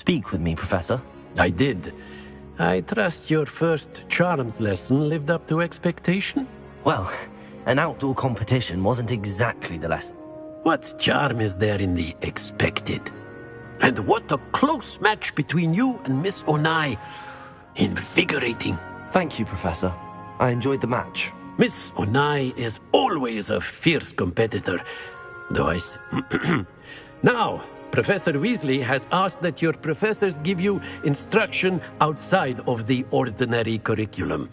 speak with me, Professor? I did. I trust your first charms lesson lived up to expectation? Well, an outdoor competition wasn't exactly the lesson. What charm is there in the expected? And what a close match between you and Miss Onai. Invigorating. Thank you, Professor. I enjoyed the match. Miss Onai is always a fierce competitor, though Now, Professor Weasley has asked that your professors give you instruction outside of the ordinary curriculum.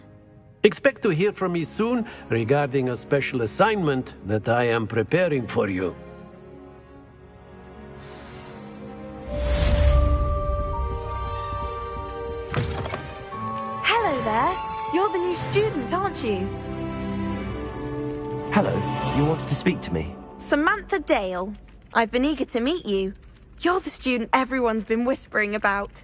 Expect to hear from me soon regarding a special assignment that I am preparing for you. Hello there. You're the new student, aren't you? Hello, you wanted to speak to me? Samantha Dale. I've been eager to meet you. You're the student everyone's been whispering about.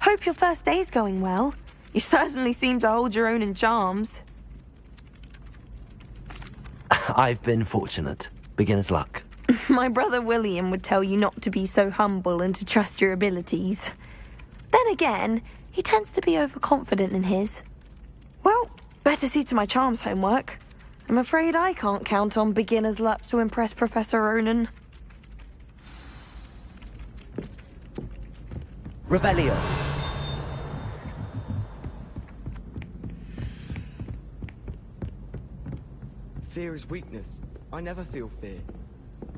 Hope your first day's going well. You certainly seem to hold your own in charms. I've been fortunate. Beginner's luck. My brother William would tell you not to be so humble and to trust your abilities. Then again, he tends to be overconfident in his. Well, better see to my charms homework. I'm afraid I can't count on beginner's luck to impress Professor Ronan. Revelio. Fear is weakness. I never feel fear.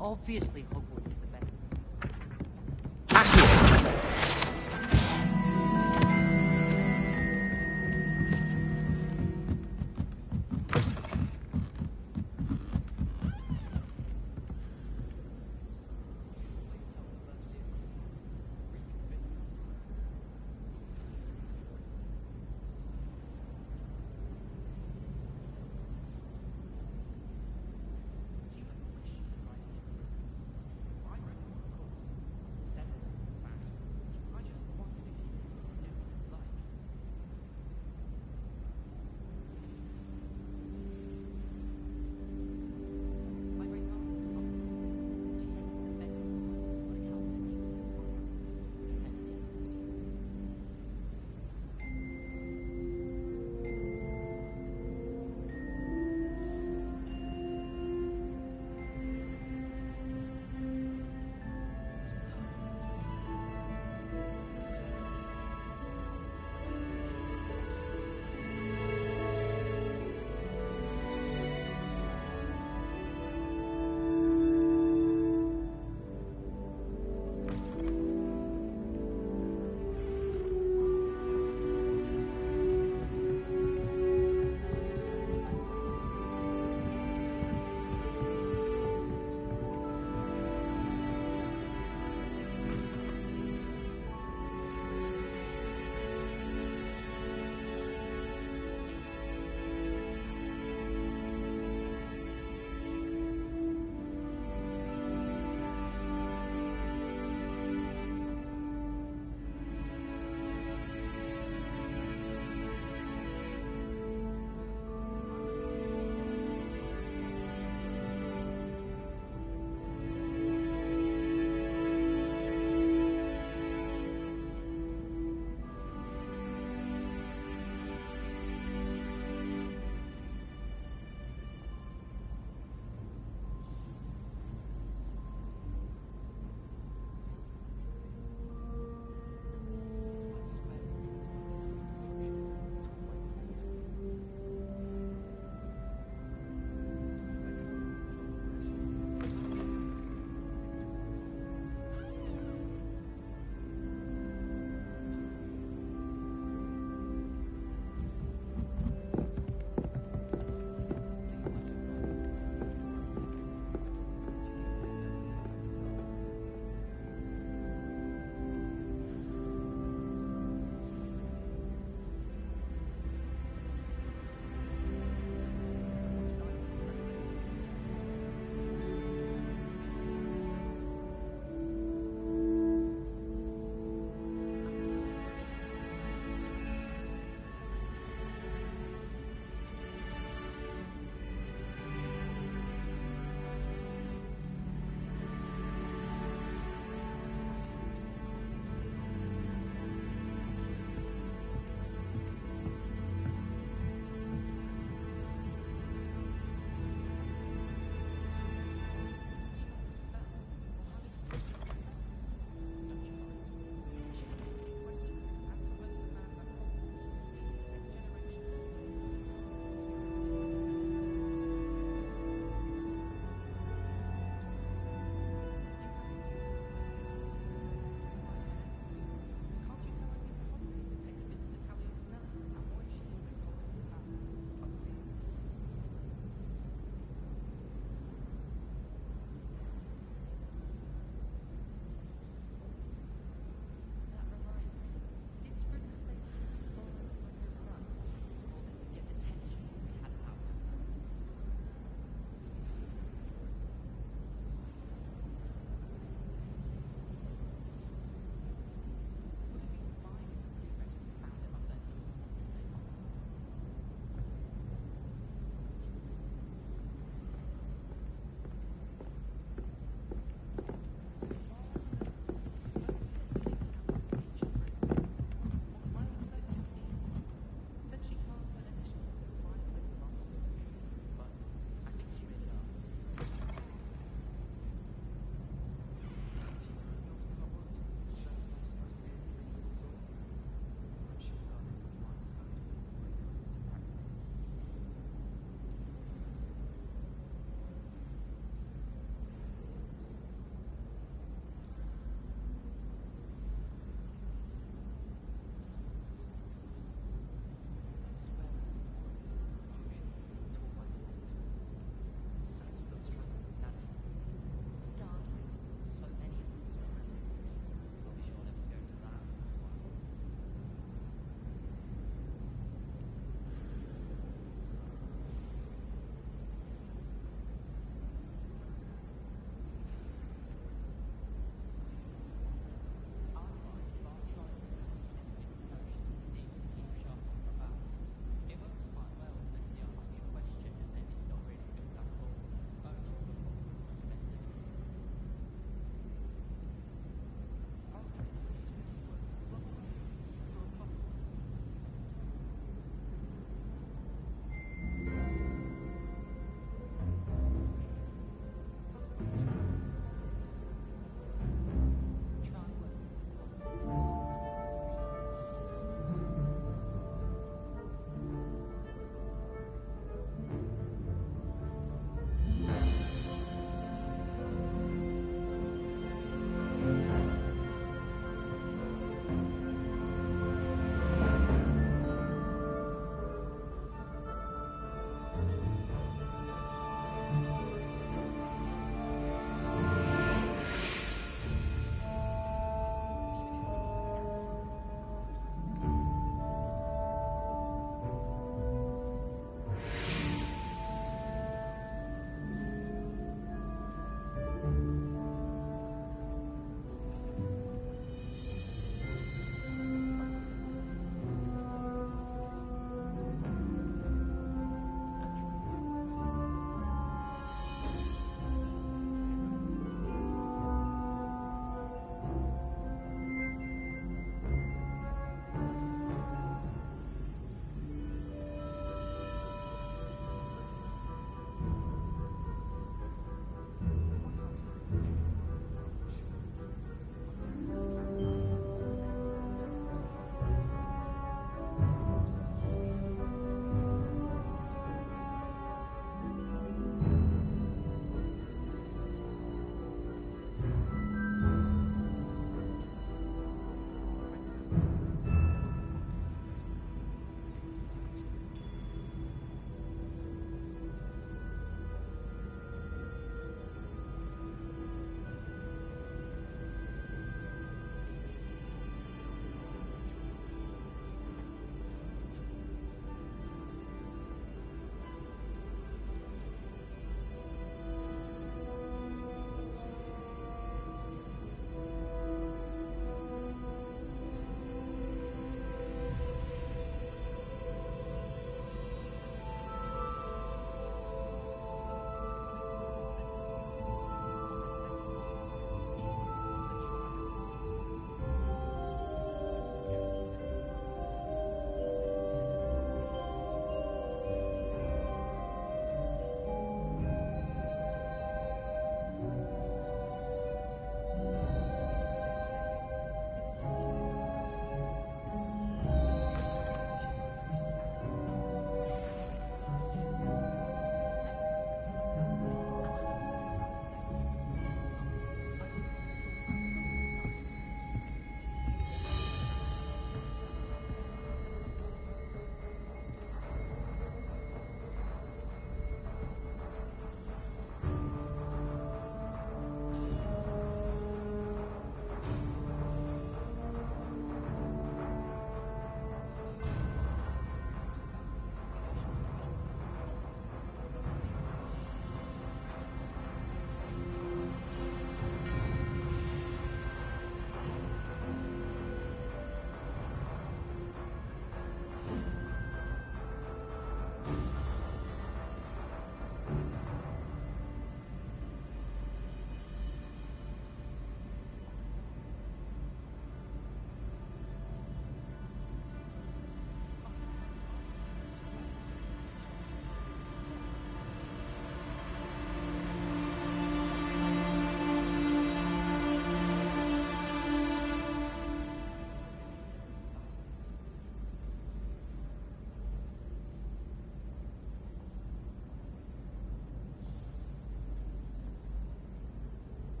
Obviously, Hogwarts is the best.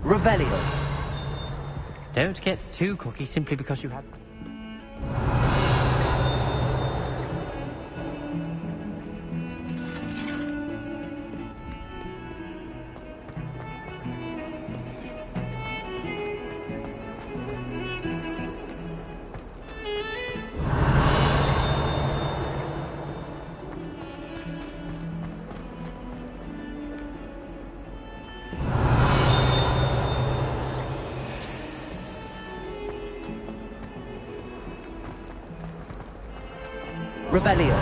Revelio. Don't get too cocky simply because you had... Revelio.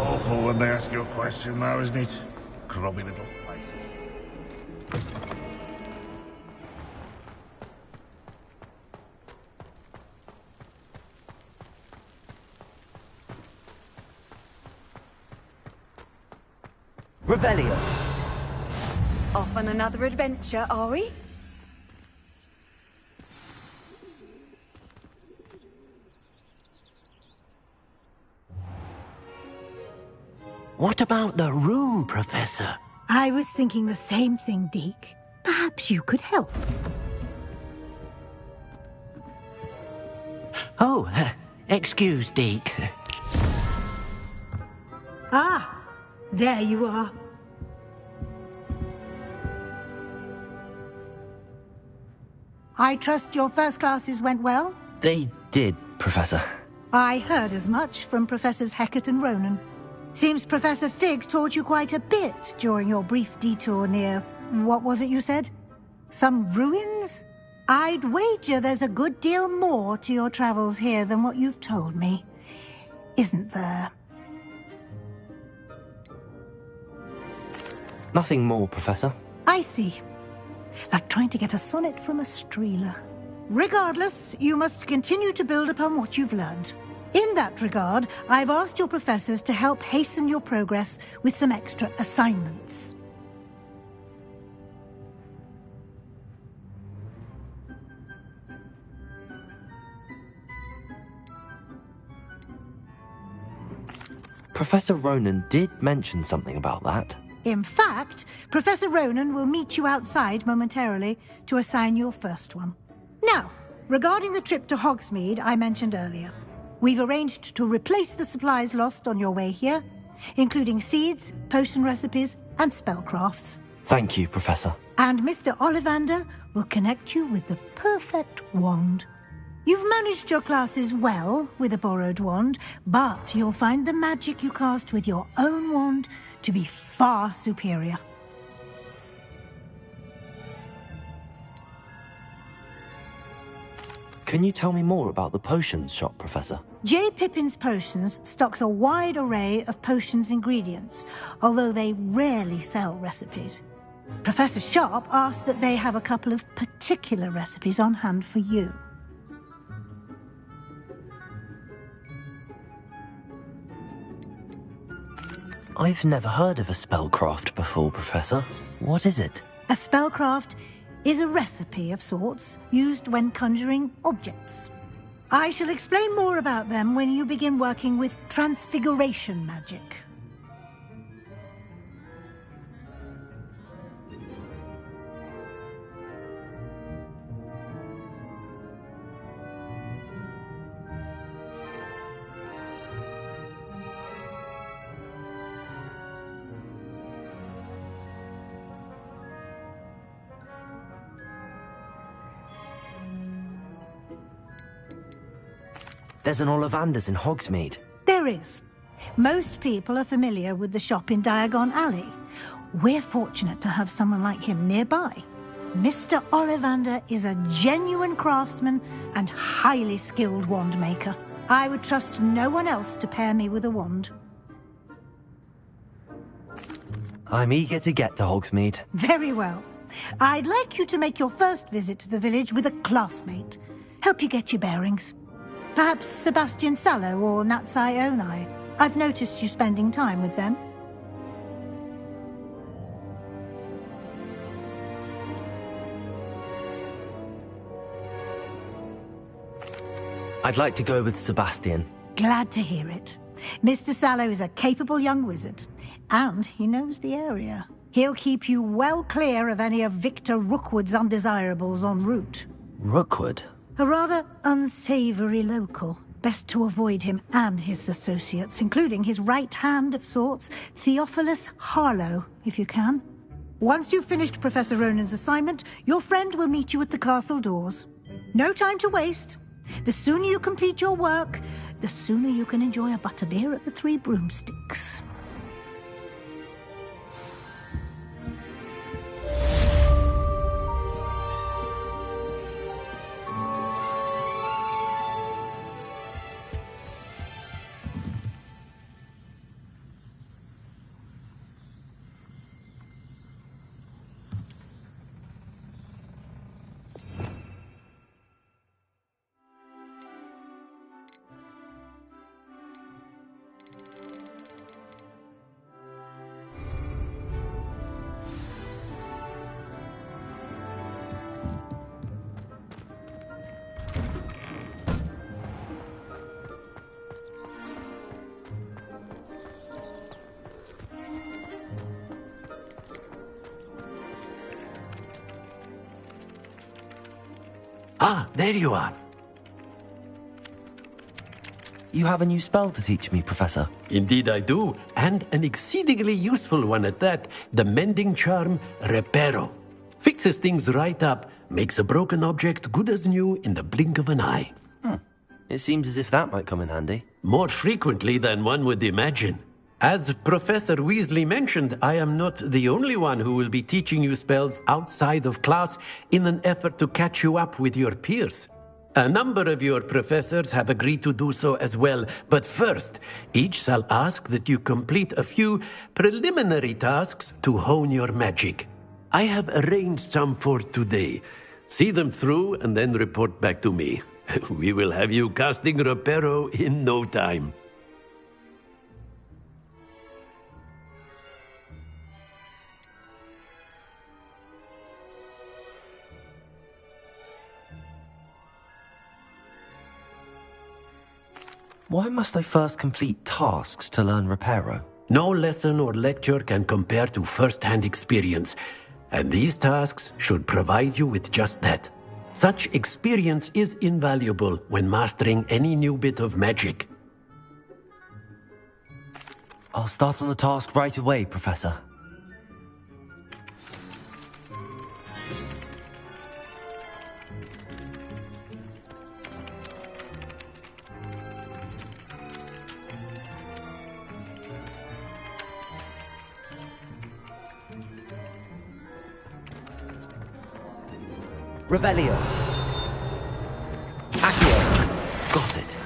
Awful when they ask you a question now, isn't it? Grubby little faces. Revelio. Off on another adventure, are we? What about the room, Professor? I was thinking the same thing, Deke. Perhaps you could help. Oh, excuse, Deke. Ah, there you are. I trust your first classes went well? They did, Professor. I heard as much from Professors Hecat and Ronan. Seems Professor Fig taught you quite a bit during your brief detour near... what was it you said? Some ruins? I'd wager there's a good deal more to your travels here than what you've told me. Isn't there? Nothing more, Professor. I see. Like trying to get a sonnet from a streeler. Regardless, you must continue to build upon what you've learned. In that regard, I've asked your professors to help hasten your progress with some extra assignments. Professor Ronan did mention something about that. In fact, Professor Ronan will meet you outside momentarily to assign your first one. Now, regarding the trip to Hogsmeade I mentioned earlier, we've arranged to replace the supplies lost on your way here, including seeds, potion recipes, and spellcrafts. Thank you, Professor. And Mr. Ollivander will connect you with the perfect wand. You've managed your classes well with a borrowed wand, but you'll find the magic you cast with your own wand to be far superior. Can you tell me more about the potions shop, Professor? J. Pippin's Potions stocks a wide array of potions ingredients, although they rarely sell recipes. Professor Sharp asked that they have a couple of particular recipes on hand for you. I've never heard of a spellcraft before, Professor. What is it? A spellcraft is a recipe of sorts used when conjuring objects. I shall explain more about them when you begin working with transfiguration magic. There's an Ollivander's in Hogsmeade. There is. Most people are familiar with the shop in Diagon Alley. We're fortunate to have someone like him nearby. Mr. Ollivander is a genuine craftsman and highly skilled wand maker. I would trust no one else to pair me with a wand. I'm eager to get to Hogsmeade. Very well. I'd like you to make your first visit to the village with a classmate. Help you get your bearings. Perhaps Sebastian Sallow or Natsai Onai. I've noticed you spending time with them. I'd like to go with Sebastian. Glad to hear it. Mr. Sallow is a capable young wizard, and he knows the area. He'll keep you well clear of any of Victor Rookwood's undesirables en route. Rookwood? A rather unsavory local. Best to avoid him and his associates, including his right hand of sorts, Theophilus Harlow, if you can. Once you've finished Professor Ronan's assignment, your friend will meet you at the castle doors. No time to waste. The sooner you complete your work, the sooner you can enjoy a butterbeer at the Three Broomsticks. Ah, there you are. You have a new spell to teach me, Professor. Indeed I do, and an exceedingly useful one at that. The mending charm, Reparo. Fixes things right up, makes a broken object good as new in the blink of an eye. It seems as if that might come in handy. More frequently than one would imagine. As Professor Weasley mentioned, I am not the only one who will be teaching you spells outside of class in an effort to catch you up with your peers. A number of your professors have agreed to do so as well, but first, each shall ask that you complete a few preliminary tasks to hone your magic. I have arranged some for today. See them through and then report back to me. We will have you casting Reparo in no time. Why must I first complete tasks to learn Reparo? No lesson or lecture can compare to first-hand experience, and these tasks should provide you with just that. Such experience is invaluable when mastering any new bit of magic. I'll start on the task right away, Professor. Revelio. Accio. Got it.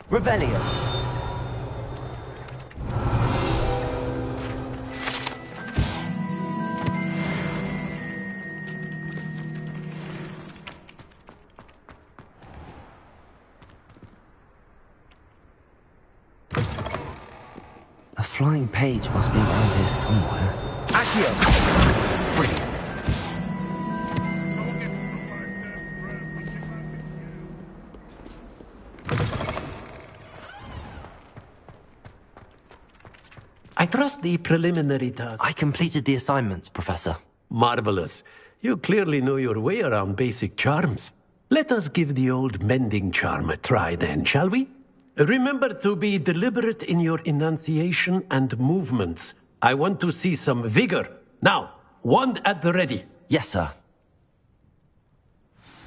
Revelio. A flying page must be around here somewhere. Accio. Brilliant. I trust the preliminary task. I completed the assignments, Professor. Marvelous. You clearly know your way around basic charms. Let us give the old mending charm a try then, shall we? Remember to be deliberate in your enunciation and movements. I want to see some vigor. Now, wand at the ready. Yes, sir.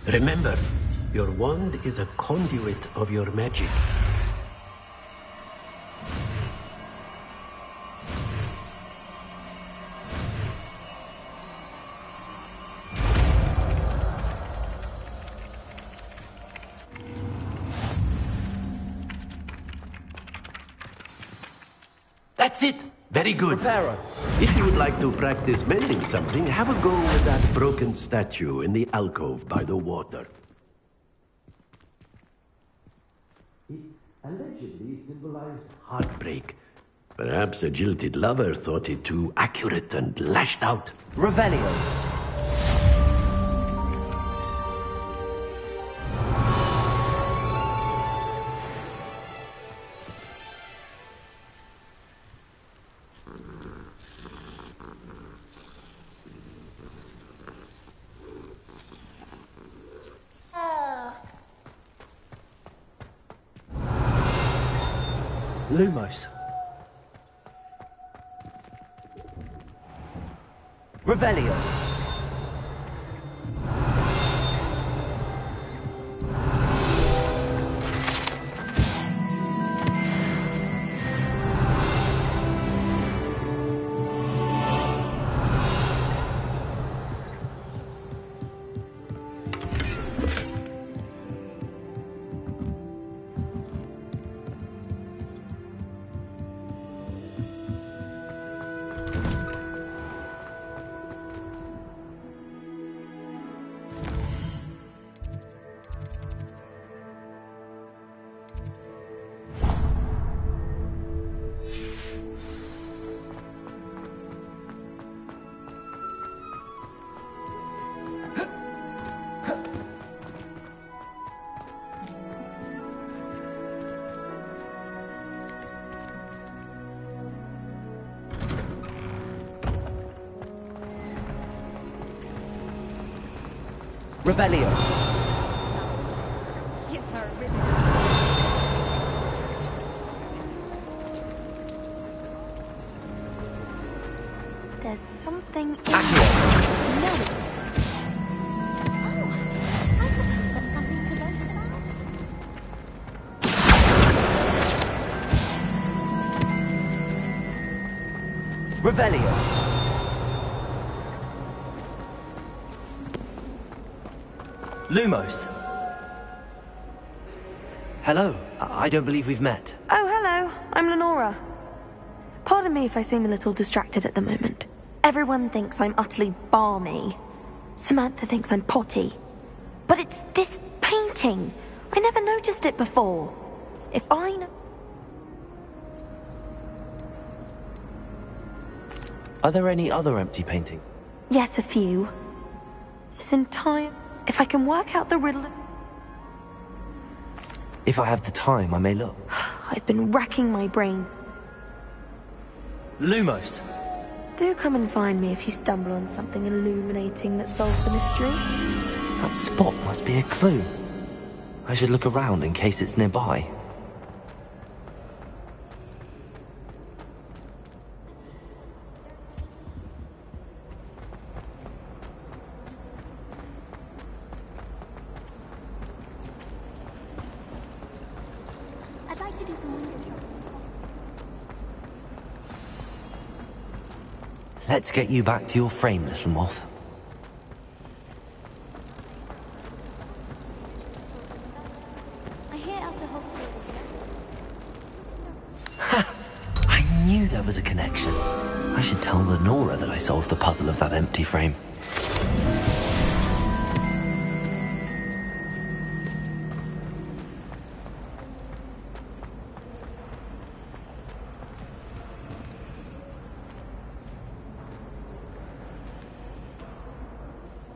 Remember, your wand is a conduit of your magic. That's it. Very good. Pharaoh. If you would like to practice mending something, have a go with that broken statue in the alcove by the water. It allegedly symbolized heartbreak. Perhaps a jilted lover thought it too accurate and lashed out. Revelio. Lumos. Revelio. Revelio. Give her a ribbon. There's something... Accio. No. Revelio. Lumos. Hello. I don't believe we've met. Oh, hello. I'm Lenora. Pardon me if I seem a little distracted at the moment. Everyone thinks I'm utterly balmy. Samantha thinks I'm potty. But it's this painting. I never noticed it before. If I know... Are there any other empty paintings? Yes, a few. This entire... If I can work out the riddle... If I have the time, I may look. I've been racking my brain. Lumos. Do come and find me if you stumble on something illuminating that solves the mystery. That spot must be a clue. I should look around in case it's nearby. I'd like to do some window shopping. Let's get you back to your frame, little moth. I hear after Hogwartu. I knew there was a connection. I should tell Lenora that I solved the puzzle of that empty frame.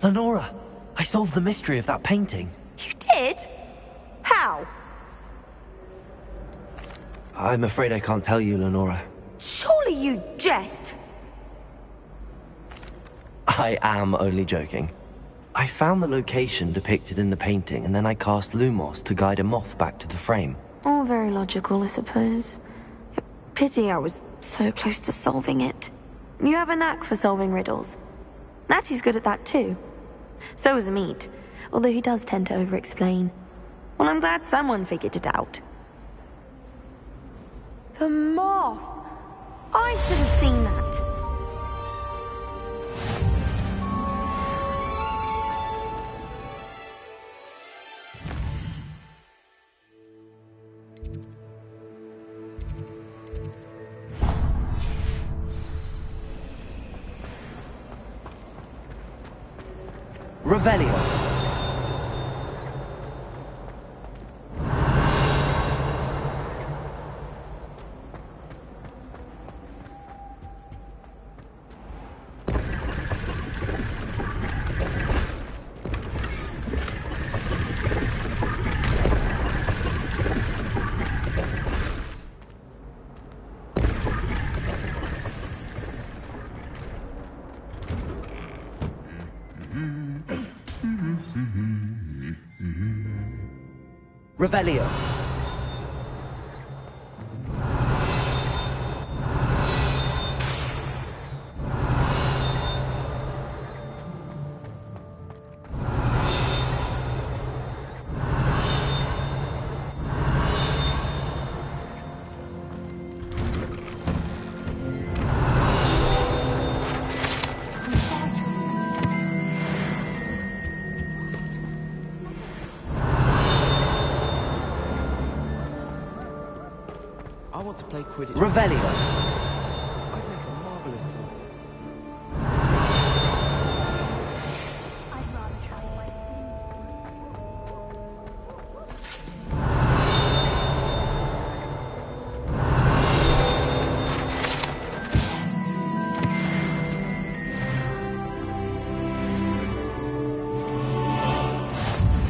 Lenora, I solved the mystery of that painting. You did? How? I'm afraid I can't tell you, Lenora. Surely you jest. I am only joking. I found the location depicted in the painting, and then I cast Lumos to guide a moth back to the frame. All very logical, I suppose. Pity I was so close to solving it. You have a knack for solving riddles. Natty's good at that too. So is Amit, although he does tend to over-explain. Well, I'm glad someone figured it out. The moth! I should have seen that. Revelio. Revelio. I want to play Quidditch. Revelio. I'd make a marvelous player.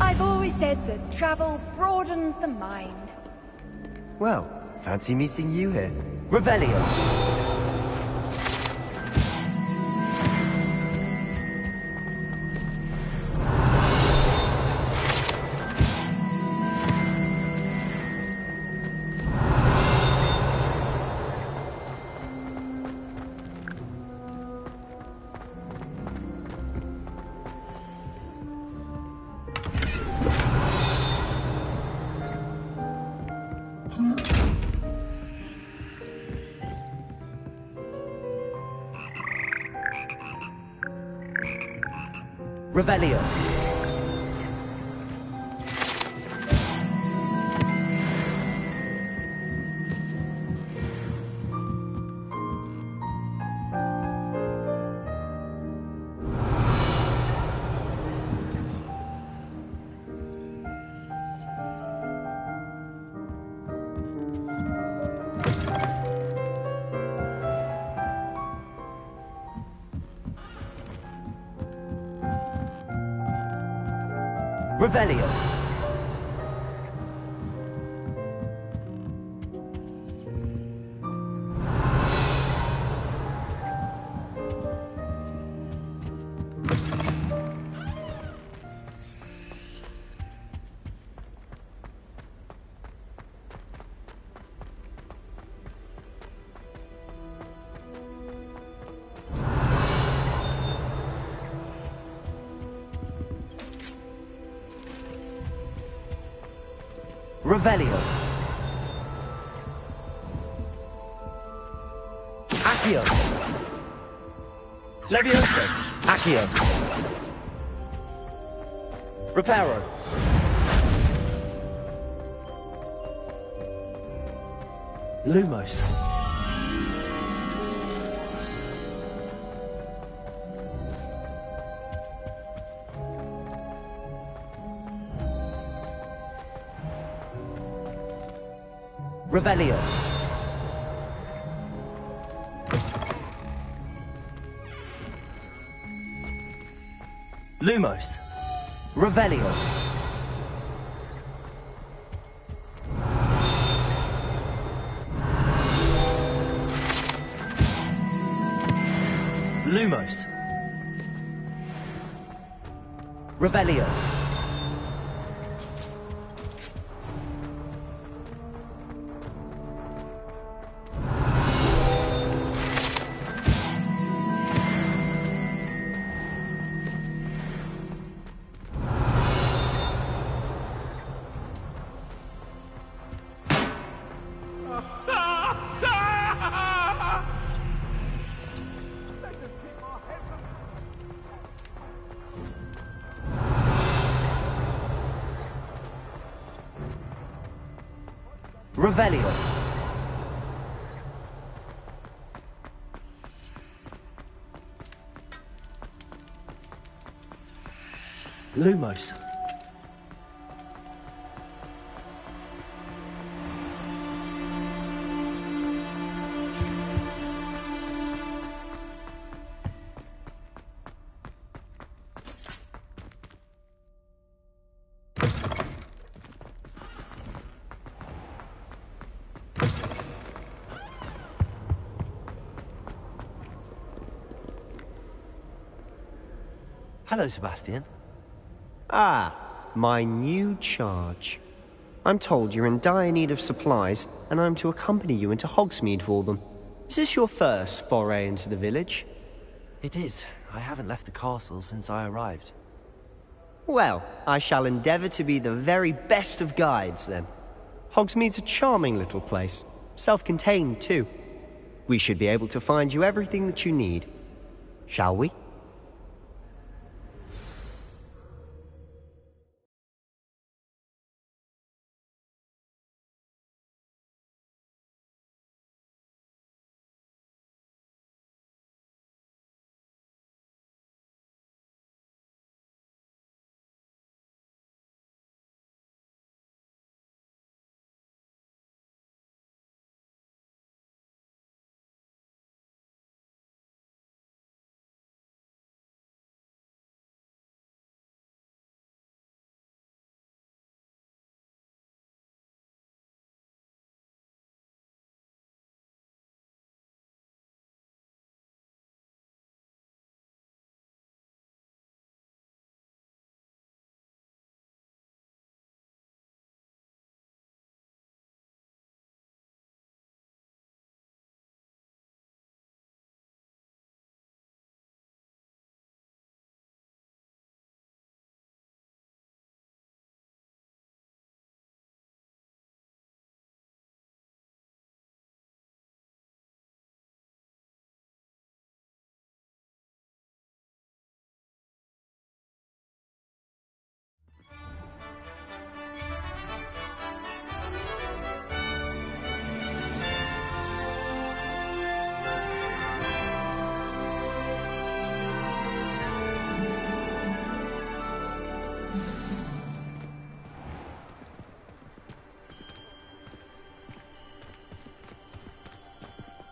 I've always said that travel broadens the mind. Well, fancy meeting you here. Revelio. Revelio. Revelio. Revelio. Accio. Levioso. Accio. Reparo. Lumos. Revelio. Lumos. Revelio. Lumos. Revelio. Revelio. Lumos. Hello, Sebastian. Ah, my new charge. I'm told you're in dire need of supplies, and I'm to accompany you into Hogsmeade for them. Is this your first foray into the village? It is. I haven't left the castle since I arrived. Well, I shall endeavour to be the very best of guides, then. Hogsmeade's a charming little place. Self-contained, too. We should be able to find you everything that you need. Shall we?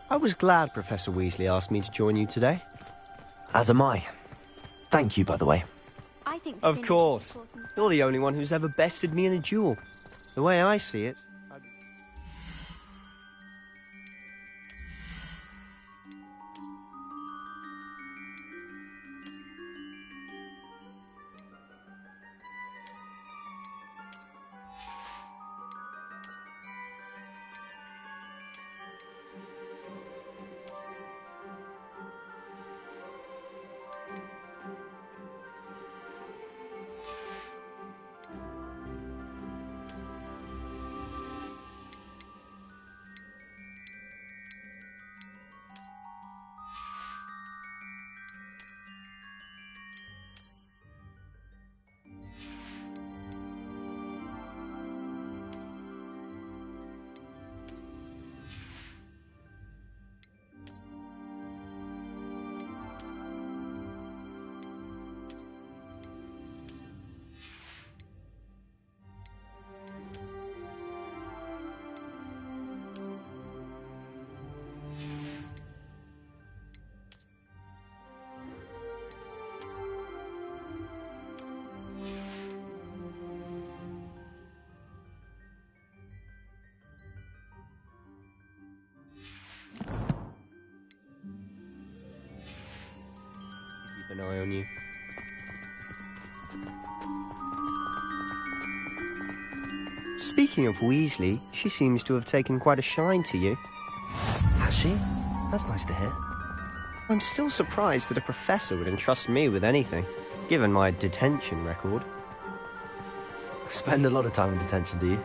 I was glad Professor Weasley asked me to join you today. As am I. Thank you, by the way. I think Of course. You're the only one who's ever bested me in a duel. The way I see it... Keep an eye on you. Speaking of Weasley, she seems to have taken quite a shine to you. Has she? That's nice to hear. I'm still surprised that a professor would entrust me with anything, given my detention record. Spend a lot of time in detention, do you?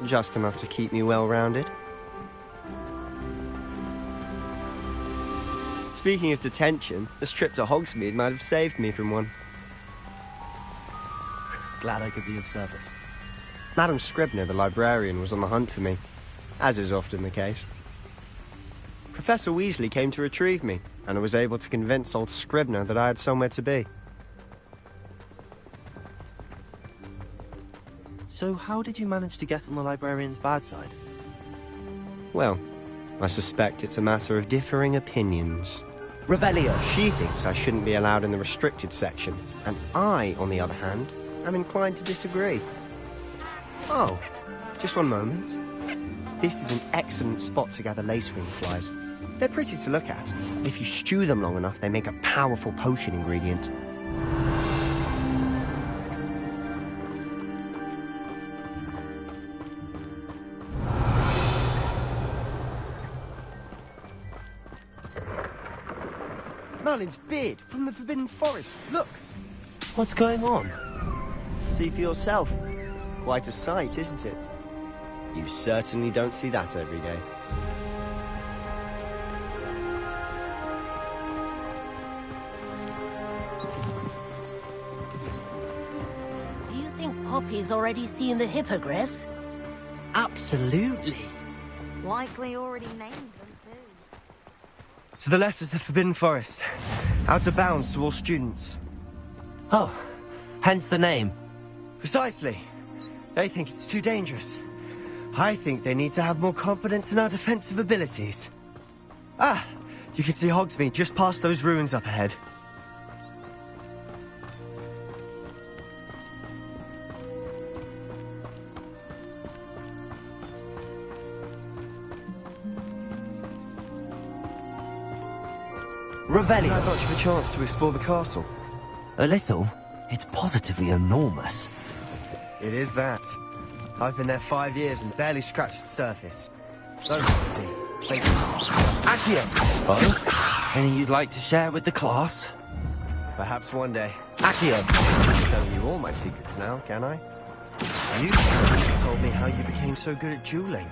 Just enough to keep me well-rounded. Speaking of detention, this trip to Hogsmeade might have saved me from one. Glad I could be of service. Madam Scribner, the librarian, was on the hunt for me, as is often the case. Professor Weasley came to retrieve me, and I was able to convince old Scribner that I had somewhere to be. So how did you manage to get on the librarian's bad side? Well, I suspect it's a matter of differing opinions. Revelio, she thinks I shouldn't be allowed in the restricted section, and I, on the other hand, am inclined to disagree. Oh, just one moment. This is an excellent spot to gather lacewing flies. They're pretty to look at. If you stew them long enough, they make a powerful potion ingredient. Merlin's beard from the Forbidden Forest. Look! What's going on? See for yourself. Quite a sight, isn't it? You certainly don't see that every day. Do you think Poppy's already seen the hippogriffs? Absolutely. Likely already named them too. To the left is the Forbidden Forest. Out of bounds to all students. Oh, hence the name. Precisely. They think it's too dangerous. I think they need to have more confidence in our defensive abilities. Ah, you can see Hogsmeade just past those ruins up ahead. Revelio. Not much of a chance to explore the castle. A little. It's positively enormous. It is that. I've been there 5 years and barely scratched the surface. Let's see. Accio! Oh? Any you'd like to share with the class? Perhaps one day. Accio! I can tell you all my secrets now, can I? You told me how you became so good at dueling.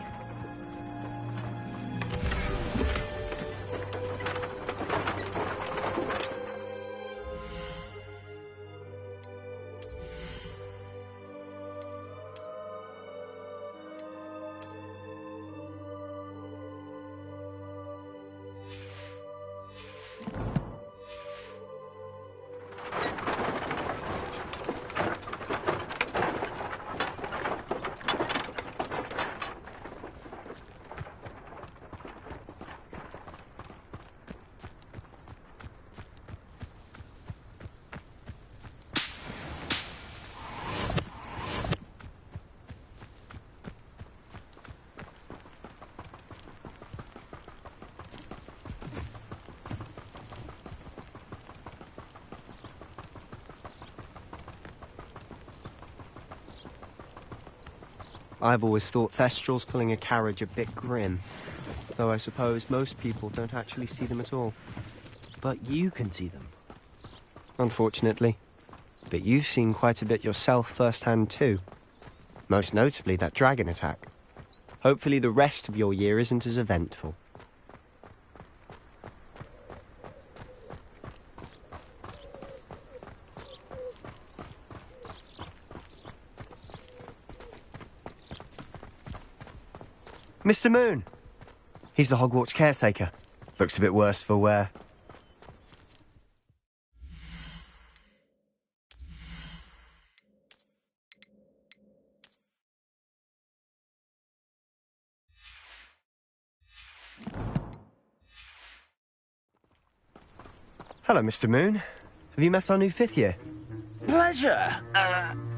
I've always thought Thestrals pulling a carriage a bit grim, though I suppose most people don't actually see them at all. But you can see them. Unfortunately. But you've seen quite a bit yourself firsthand too. Most notably that dragon attack. Hopefully the rest of your year isn't as eventful. Mr. Moon! He's the Hogwarts caretaker. Looks a bit worse for wear. Hello, Mr. Moon. Have you met our new 5th year? Pleasure.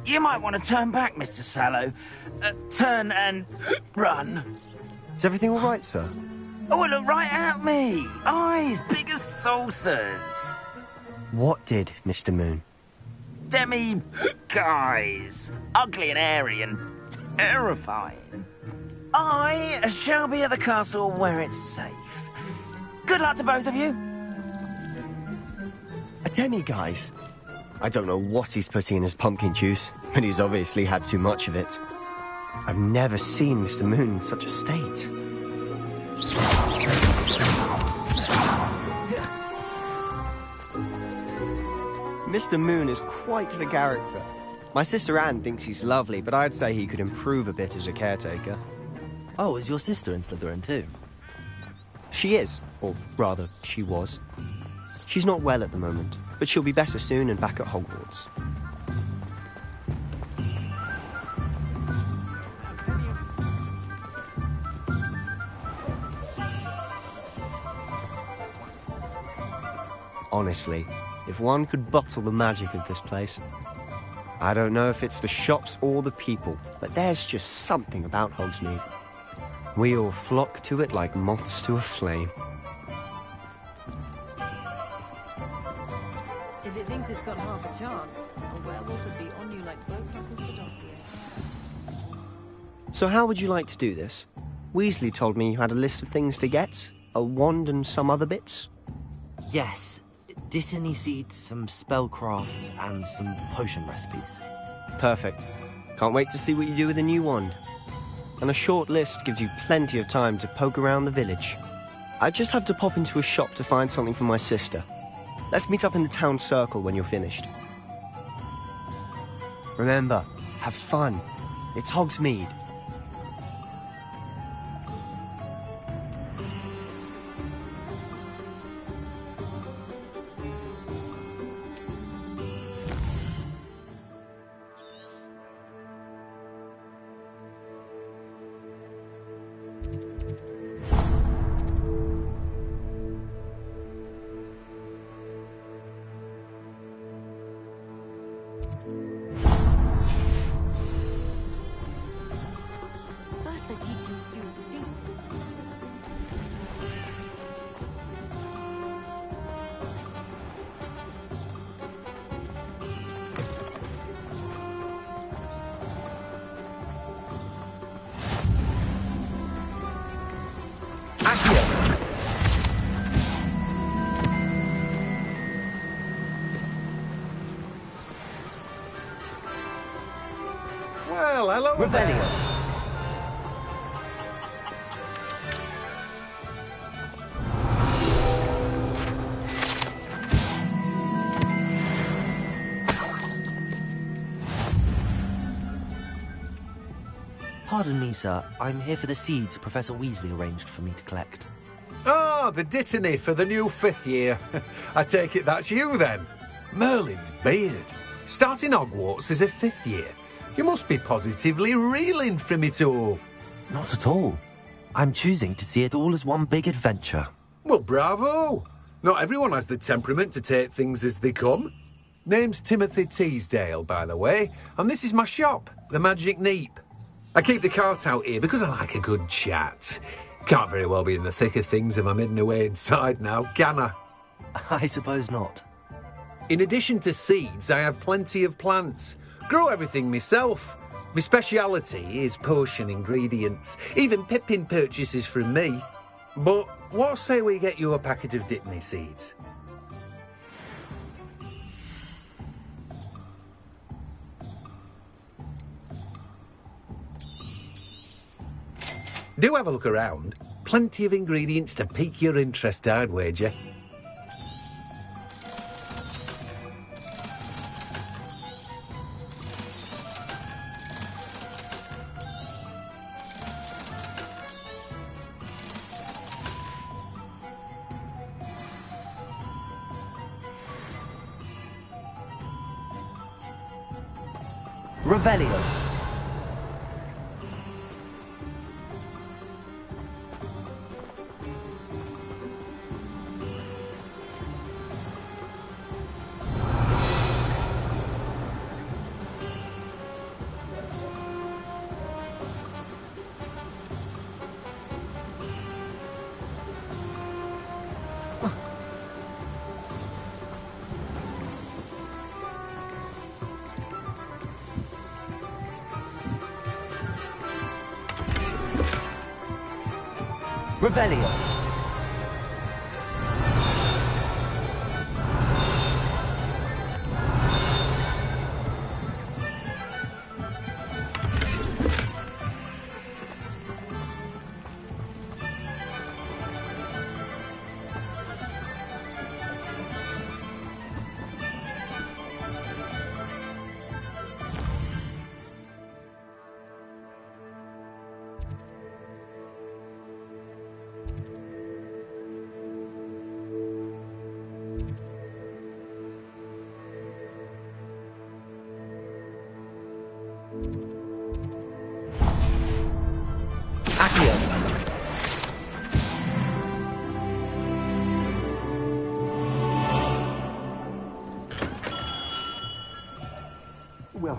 You might want to turn back, Mr. Sallow. Turn and run. Is everything all right, sir? Oh, look right at me. Eyes big as saucers. What did, Mr. Moon? Guys. Ugly and airy and terrifying. I shall be at the castle where it's safe. Good luck to both of you. A demi-guise? I don't know what he's putting in his pumpkin juice, but he's obviously had too much of it. I've never seen Mr. Moon in such a state. Mr. Moon is quite the character. My sister Anne thinks he's lovely, but I'd say he could improve a bit as a caretaker. Oh, is your sister in Slytherin too? She is, or rather, she was. She's not well at the moment, but she'll be better soon and back at Hogwarts. Honestly, if one could bottle the magic of this place. I don't know if it's the shops or the people, but there's just something about Hogsmeade. We all flock to it like moths to a flame. If it thinks it's got half a chance, a werewolf would be on you like blowcrackers for donkey. So how would you like to do this? Weasley told me you had a list of things to get, a wand and some other bits. Yes, Dittany seeds, some spellcrafts, and some potion recipes. Perfect. Can't wait to see what you do with the new wand. And a short list gives you plenty of time to poke around the village. I just have to pop into a shop to find something for my sister. Let's meet up in the town circle when you're finished. Remember, have fun. It's Hogsmeade. First they're teaching Stuart to think. Well, hello Revelio. Pardon me, sir. I'm here for the seeds Professor Weasley arranged for me to collect. Ah, the Dittany for the new 5th year. I take it that's you, then. Merlin's beard. Starting Hogwarts as a 5th year. You must be positively reeling from it all. Not at all. I'm choosing to see it all as one big adventure. Well, bravo. Not everyone has the temperament to take things as they come. Name's Timothy Teasdale, by the way, and this is my shop, the Magic Neep. I keep the cart out here because I like a good chat. Can't very well be in the thick of things if I'm hidden away inside now, can I? I suppose not. In addition to seeds, I have plenty of plants. Grow everything myself. My speciality is potion ingredients. Even Pippin purchases from me. But what say we get you a packet of Dittany seeds? Do have a look around. Plenty of ingredients to pique your interest, I'd wager. Revelio. Revelio.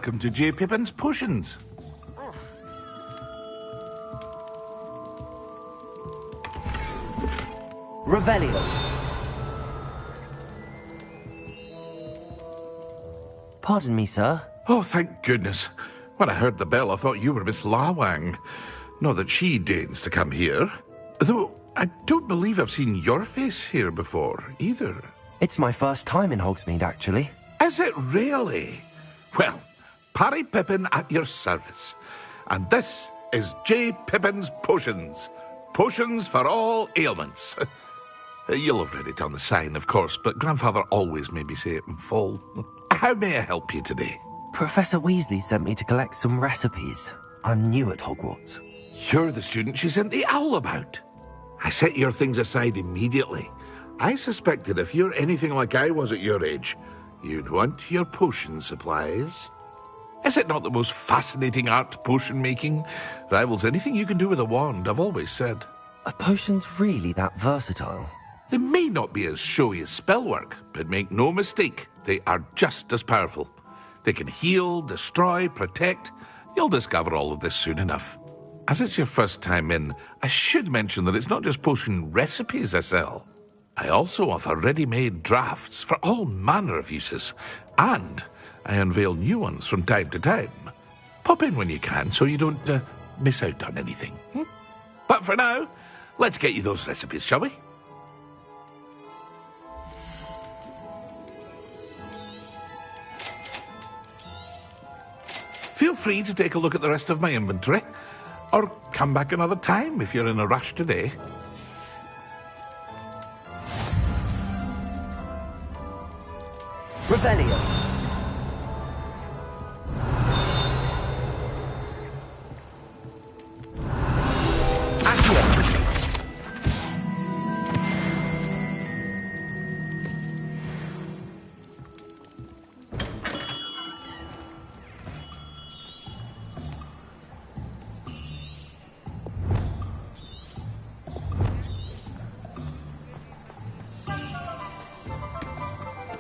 Welcome to J. Pippin's Potions. Revelio. Pardon me, sir. Oh, thank goodness. When I heard the bell, I thought you were Miss Lawang. Not that she deigns to come here. Though, I don't believe I've seen your face here before, either. It's my first time in Hogsmeade, actually. Is it really? Well, Parry Pippin at your service. And this is J. Pippin's Potions. Potions for all ailments. You'll have read it on the sign, of course, but Grandfather always made me say it in full. How may I help you today? Professor Weasley sent me to collect some recipes. I'm new at Hogwarts. You're the student she sent the owl about. I set your things aside immediately. I suspected if you're anything like I was at your age, you'd want your potion supplies. Is it not the most fascinating art, potion making? Rivals anything you can do with a wand, I've always said. Are potions really that versatile? They may not be as showy as spellwork, but make no mistake, they are just as powerful. They can heal, destroy, protect. You'll discover all of this soon enough. As it's your first time in, I should mention that it's not just potion recipes I sell. I also offer ready-made drafts for all manner of uses, and I unveil new ones from time to time. Pop in when you can so you don't miss out on anything. But for now, let's get you those recipes, shall we? Feel free to take a look at the rest of my inventory, or come back another time if you're in a rush today. Revelio.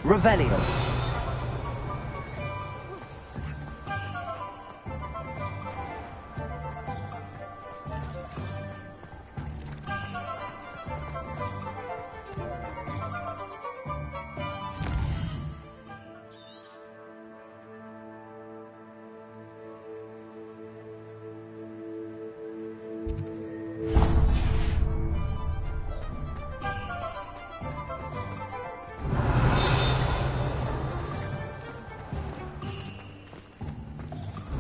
Revelio.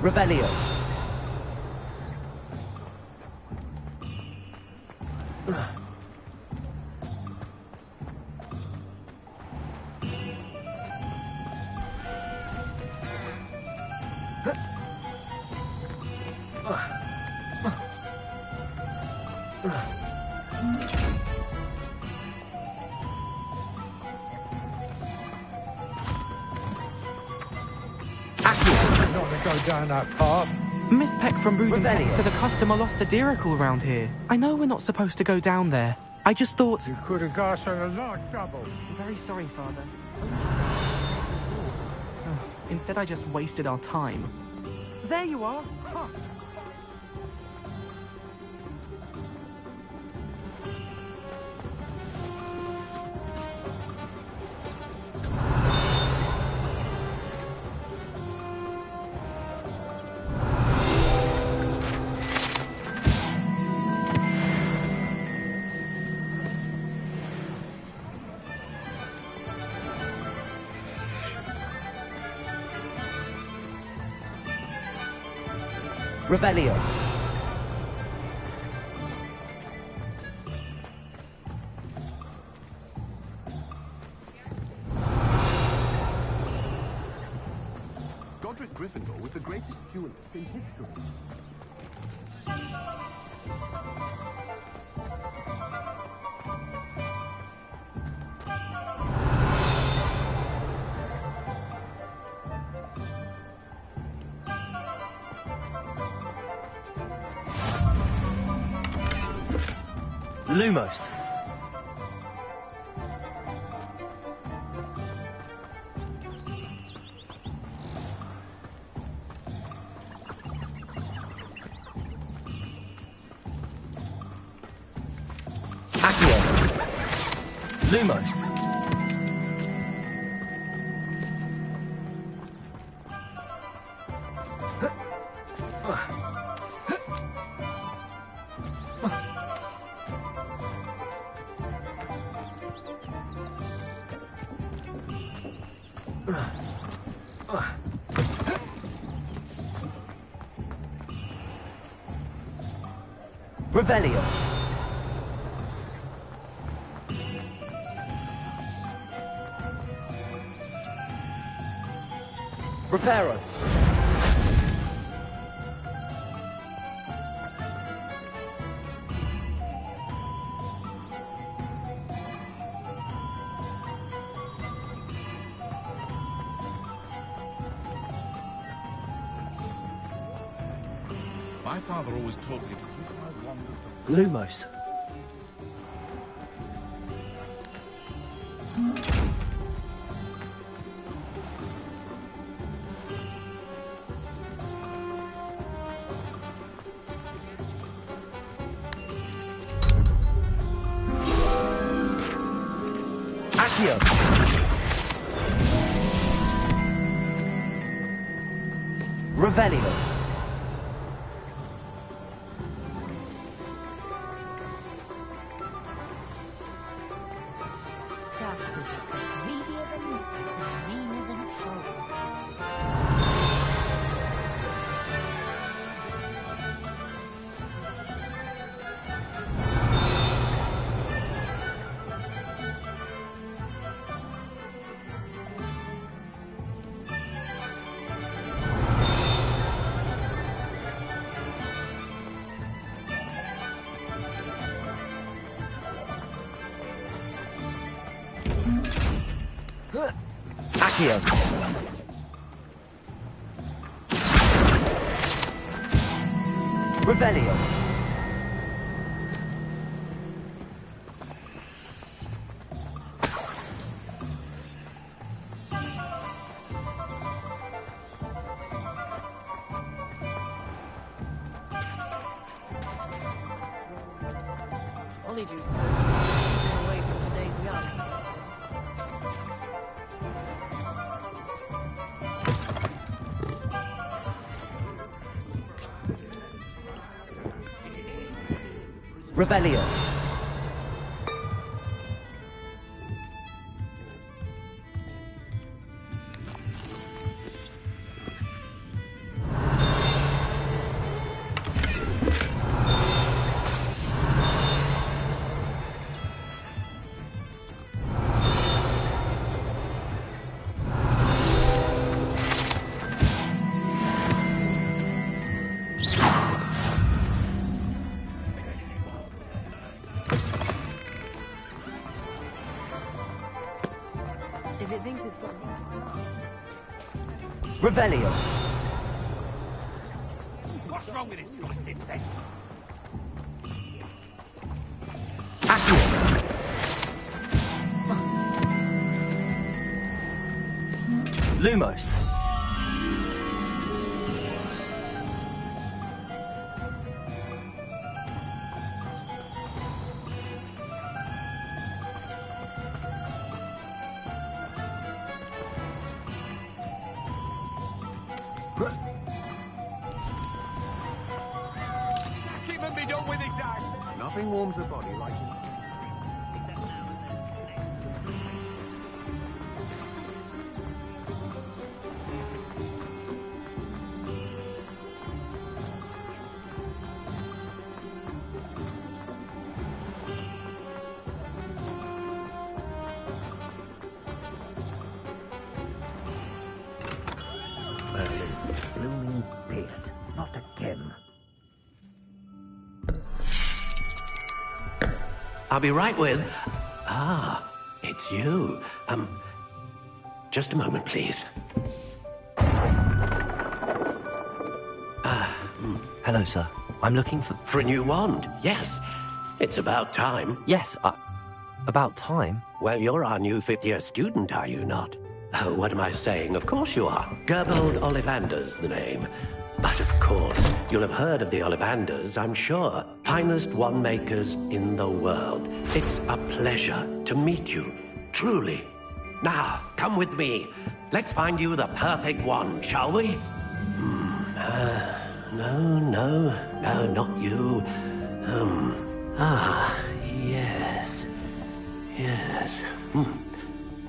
Revelio. Go down that path. Miss Peck from Brooding Peck said a customer lost a Diracle around here. I know we're not supposed to go down there. I just thought... You could have got us in a lot of trouble. I'm very sorry, Father. Instead, I just wasted our time. There you are. Huh. Revelio. Godric Gryffindor was the greatest duelist in history. Lumos. Accio. Lumos. Revelio. Reparo. My father always told me. Lumos. Accio. Revelio. Accio. Revelio. Ollie juice. Away from today's young. Revelio. If it thinks it's got... Revelio. What's wrong with this twisted thing? Accio. Lumos. Keeping me done with this day. Nothing warms the body like it. Blooming beard. Not again. I'll be right with... Ah, it's you. Just a moment, please. Hello, sir. I'm looking for... For a new wand, yes. It's about time. Yes, about time? Well, you're our new fifth-year student, are you not? Oh, what am I saying? Of course you are. Gerbold Ollivander's the name. But of course, you'll have heard of the Ollivanders, I'm sure. finest wand makers in the world. It's a pleasure to meet you, truly. Now, come with me. Let's find you the perfect wand, shall we? No, not you. Yes.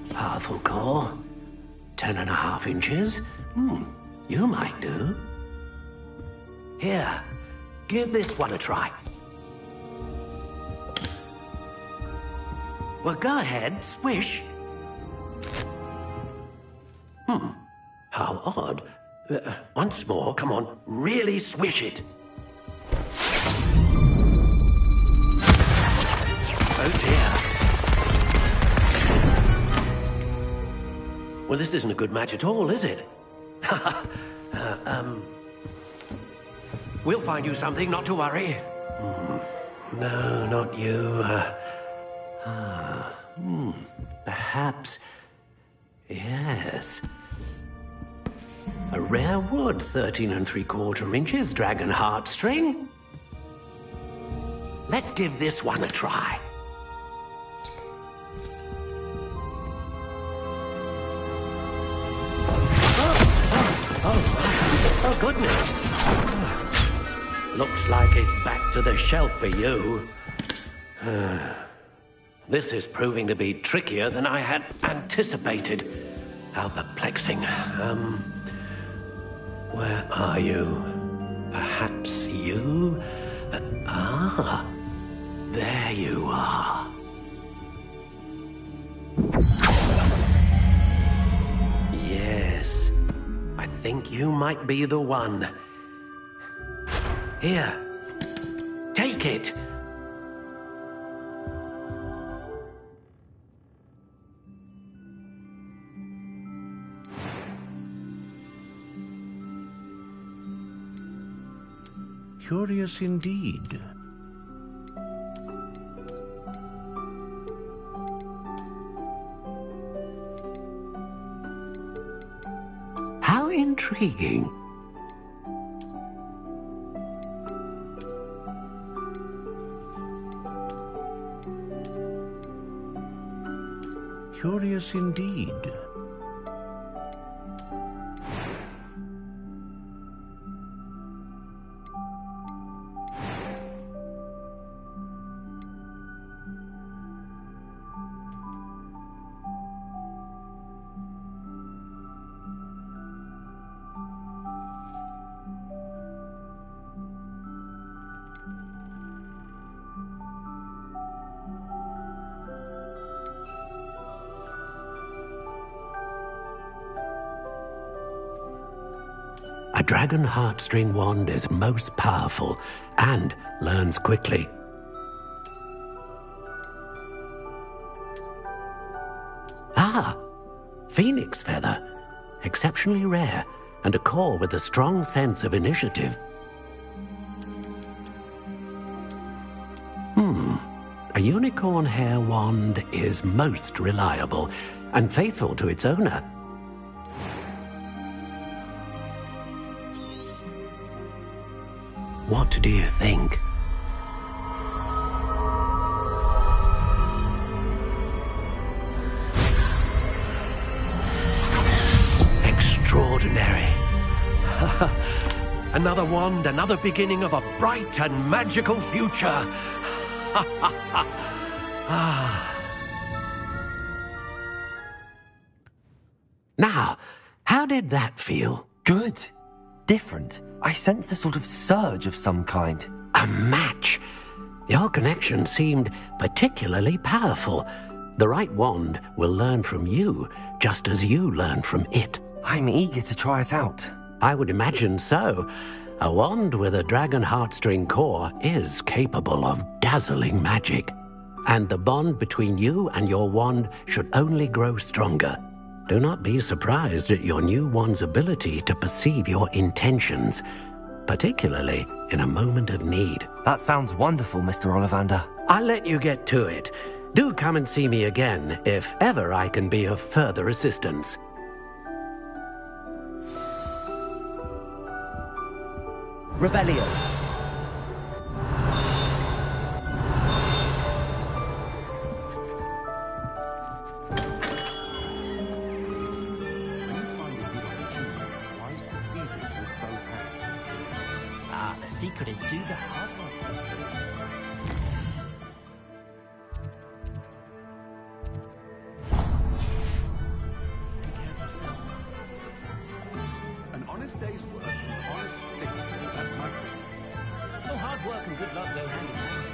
Powerful core. 10.5 inches. You might do. Here, give this one a try. Well, go ahead, swish. How odd. Once more, come on, really swish it. Oh dear. Well, this isn't a good match at all, is it? We'll find you something, not to worry. No, not you. Perhaps... Yes. A rare wood, 13 3/4 inches, dragon heartstring. Let's give this one a try. Oh, goodness. Looks like it's back to the shelf for you. This is proving to be trickier than I had anticipated. How perplexing. Where are you? Perhaps you? There you are. Yes, I think you might be the one. Here, take it. Curious indeed. How intriguing. Curious indeed. A dragon heartstring wand is most powerful and learns quickly. Phoenix feather. Exceptionally rare, and a core with a strong sense of initiative. A unicorn hair wand is most reliable and faithful to its owner. What do you think? Extraordinary. Another wand, another beginning of a bright and magical future. Now, how did that feel? Good. Different. I sensed a sort of surge of some kind. A match. Your connection seemed particularly powerful. The right wand will learn from you, just as you learn from it. I'm eager to try it out. I would imagine so. A wand with a dragon heartstring core is capable of dazzling magic. And the bond between you and your wand should only grow stronger. Do not be surprised at your new wand's ability to perceive your intentions, particularly in a moment of need. That sounds wonderful, Mr. Ollivander. I'll let you get to it. Do come and see me again if ever I can be of further assistance. Revelio. secret is do the hard work. Take care of yourselves. An honest day's work and an honest signal. That's my creed. Oh, hard work and good luck go hand in hand.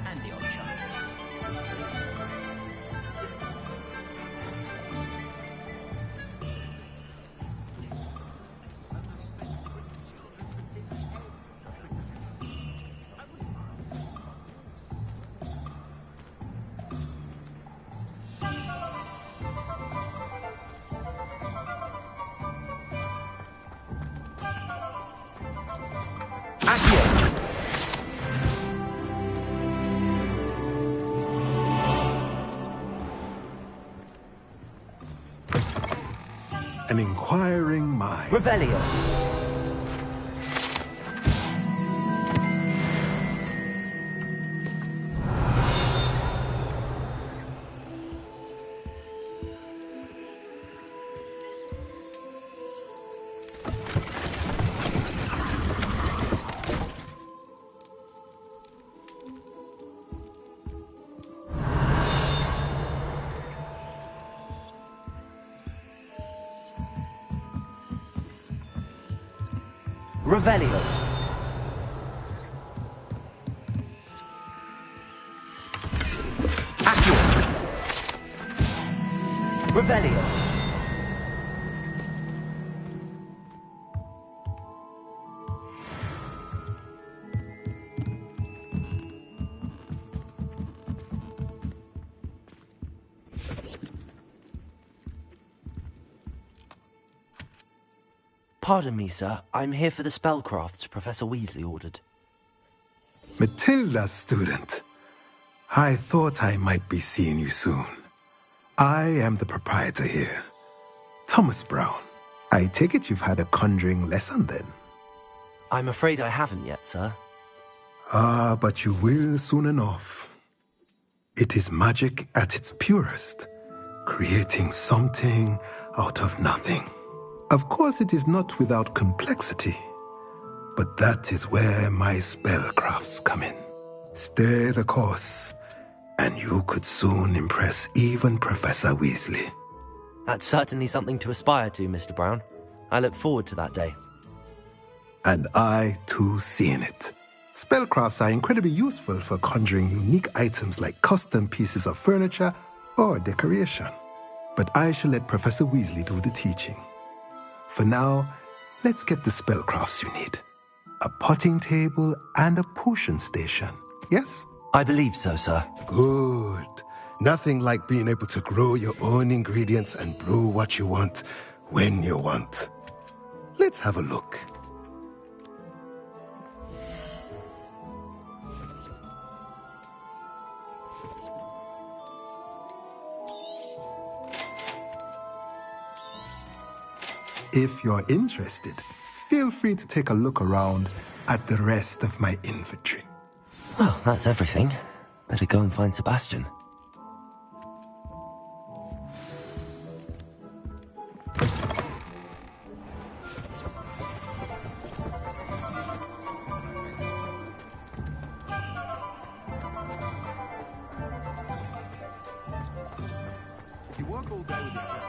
And the odd child. An inquiring mind. Revelio. Revelio. Accio. Revelio. Pardon me, sir. I'm here for the spellcrafts Professor Weasley ordered. Matilda's student. I thought I might be seeing you soon. I am the proprietor here, Thomas Brown. I take it you've had a conjuring lesson then? I'm afraid I haven't yet, sir. Ah, but you will soon enough. It is magic at its purest, creating something out of nothing. Of course, it is not without complexity, but that is where my spellcrafts come in. Stay the course, and you could soon impress even Professor Weasley. That's certainly something to aspire to, Mr. Brown. I look forward to that day. And I, too, seeing it. Spellcrafts are incredibly useful for conjuring unique items like custom pieces of furniture or decoration. But I shall let Professor Weasley do the teaching. For now, let's get the spellcrafts you need. A potting table and a potion station, yes? I believe so, sir. Good. Nothing like being able to grow your own ingredients and brew what you want, when you want. Let's have a look. If you're interested, feel free to take a look around at the rest of my inventory. Well, that's everything. Better go and find Sebastian. You work all day with your family.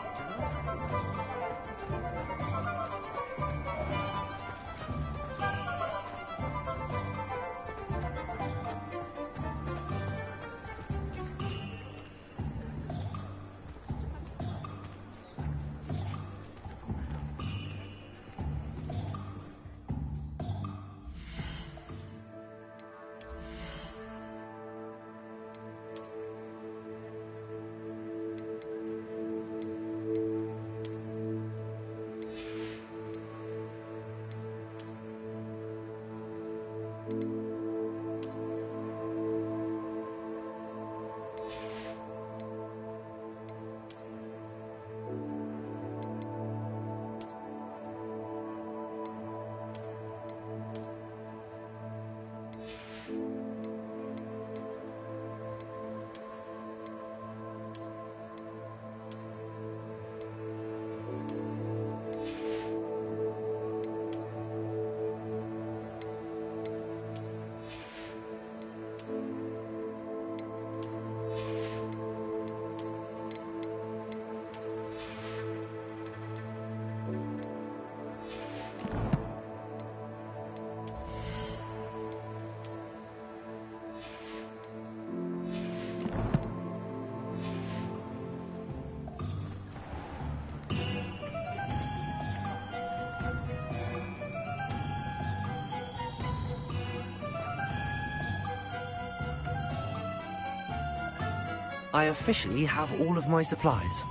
I officially have all of my supplies.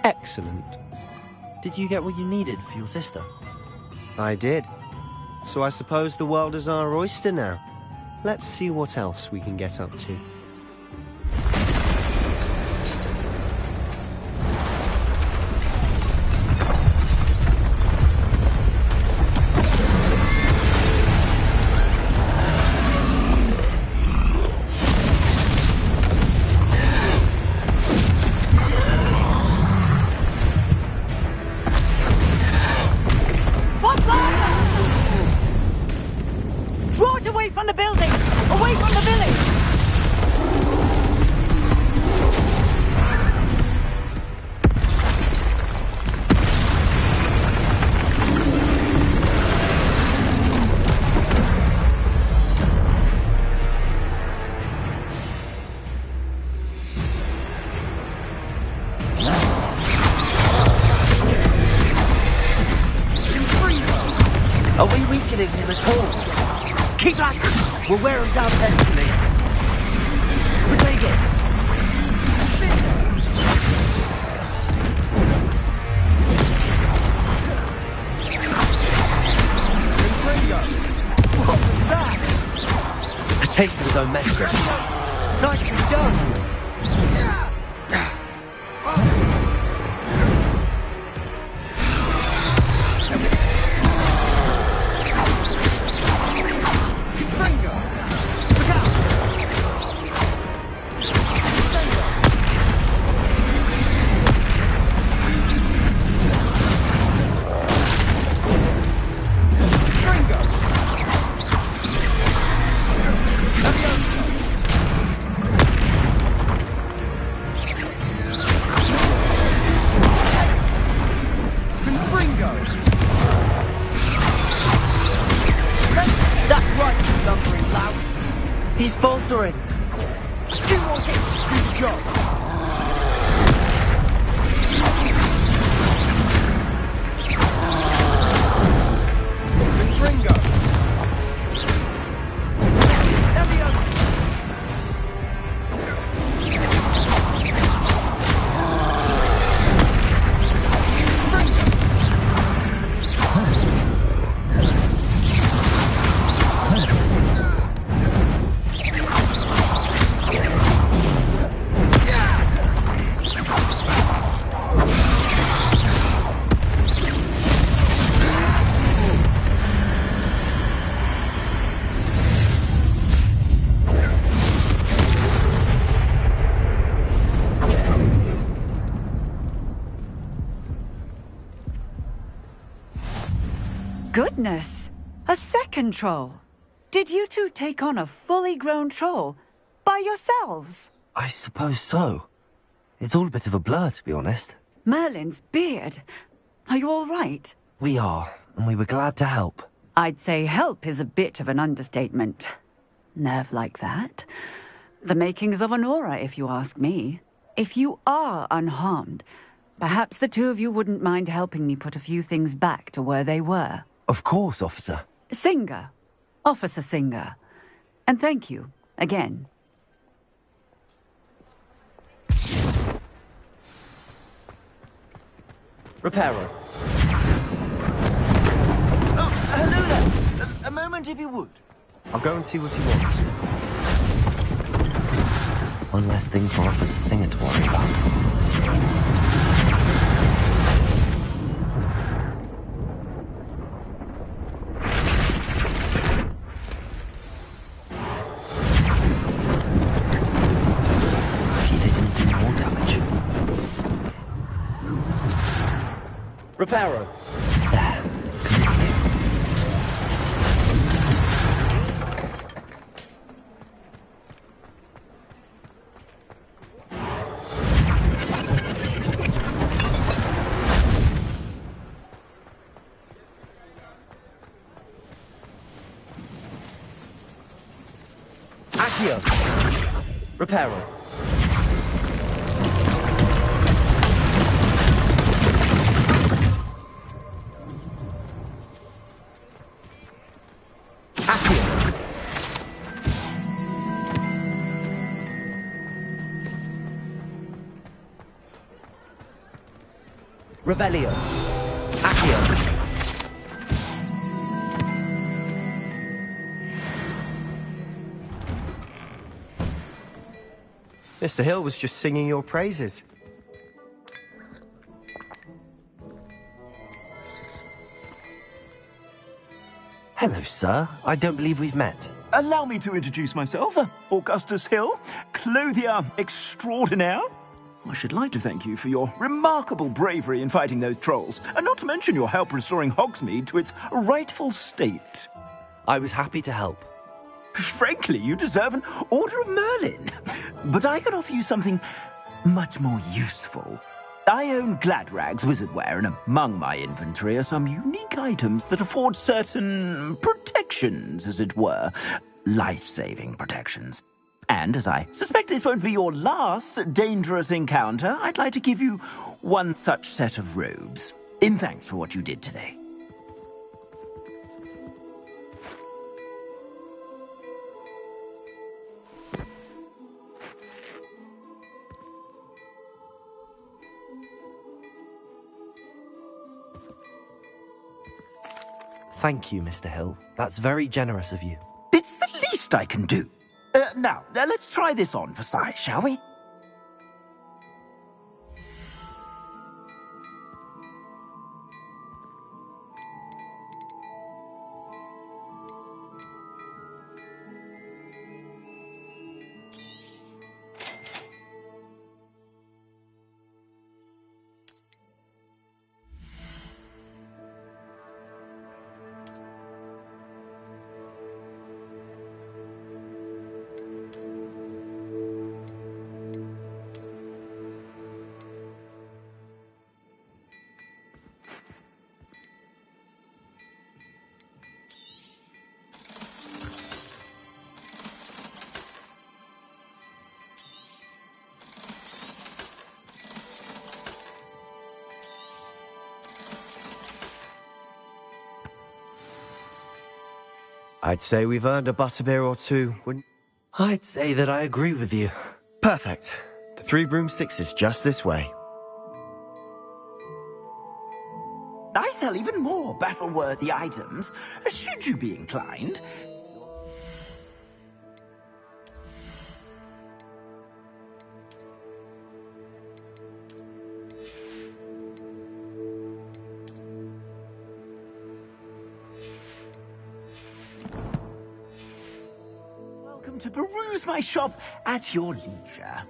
Excellent. Did you get what you needed for your sister? I did. So I suppose the world is our oyster now. Let's see what else we can get up to. Draw it away from the building! Away from the village! Are we weakening him at all? Keep at it! We'll wear him down eventually. Retake it! What was that? A taste of his own medicine. Nicely done! He's faltering. Do more hits to do the job. Ringo. Goodness! A second troll! Did you two take on a fully grown troll? By yourselves? I suppose so. It's all a bit of a blur, to be honest. Merlin's beard. Are you all right? We are, and we were glad to help. I'd say help is a bit of an understatement. Nerve like that. The makings of an aura, if you ask me. If you are unharmed, perhaps the two of you wouldn't mind helping me put a few things back to where they were. Of course, officer. Singer. Officer Singer. And thank you, again. Repairer. Oh, hello there. A moment if you would. I'll go and see what he wants. One less thing for Officer Singer to worry about. Reparo. Accio. Reparo. Revelio. Accio. Mr. Hill was just singing your praises. Hello, sir. I don't believe we've met. Allow me to introduce myself, Augustus Hill, clothier extraordinaire. I should like to thank you for your remarkable bravery in fighting those trolls, and not to mention your help restoring Hogsmeade to its rightful state. I was happy to help. Frankly, you deserve an Order of Merlin. But I can offer you something much more useful. I own Gladrag's wizardware, and among my inventory are some unique items that afford certain protections, as it were. Life-saving protections. And as I suspect this won't be your last dangerous encounter, I'd like to give you one such set of robes, in thanks for what you did today. Thank you, Mr. Hill. That's very generous of you. It's the least I can do. Now, let's try this on for size, shall we? I'd say we've earned a butterbeer or two, wouldn't... I'd say that I agree with you. Perfect. The 3 broomsticks is just this way. I sell even more battle-worthy items, should you be inclined. Welcome to peruse my shop at your leisure.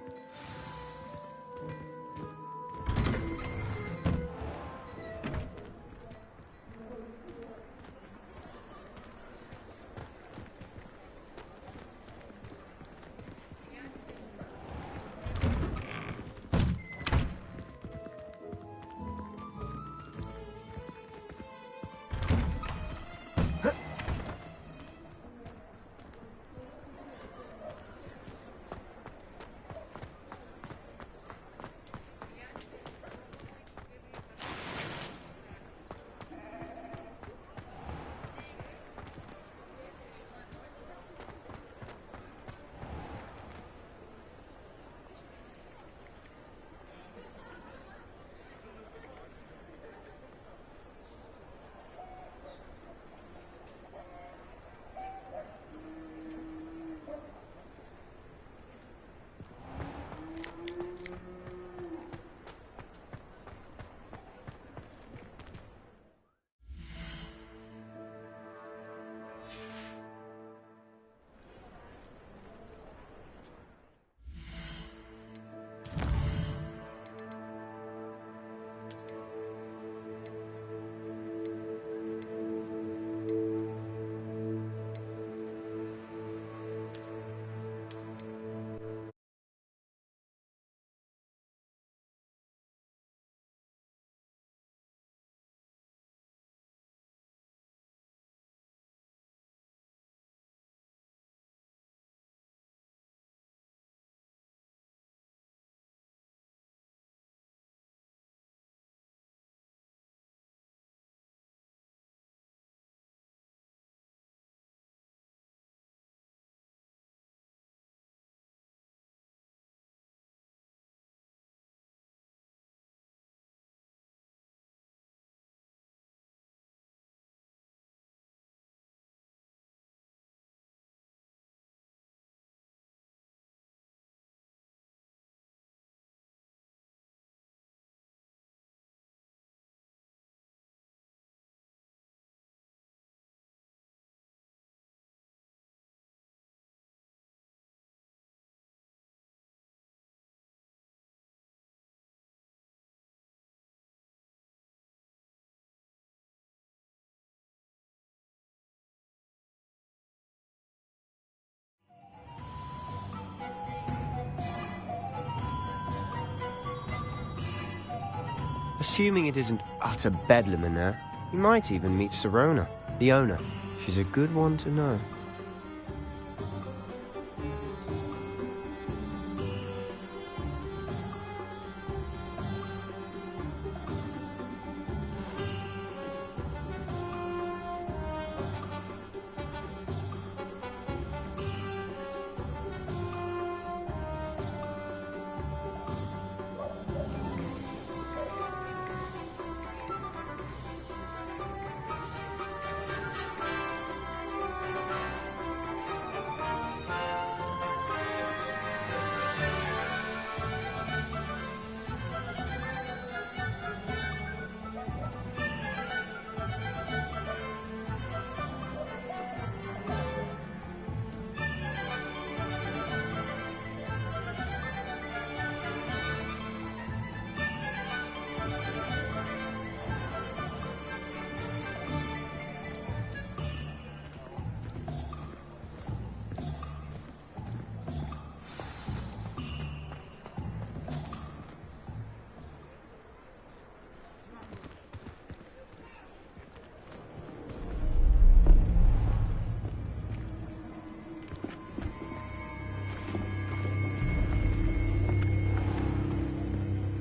Assuming it isn't utter bedlam in there, you might even meet Sirona, the owner. She's a good one to know.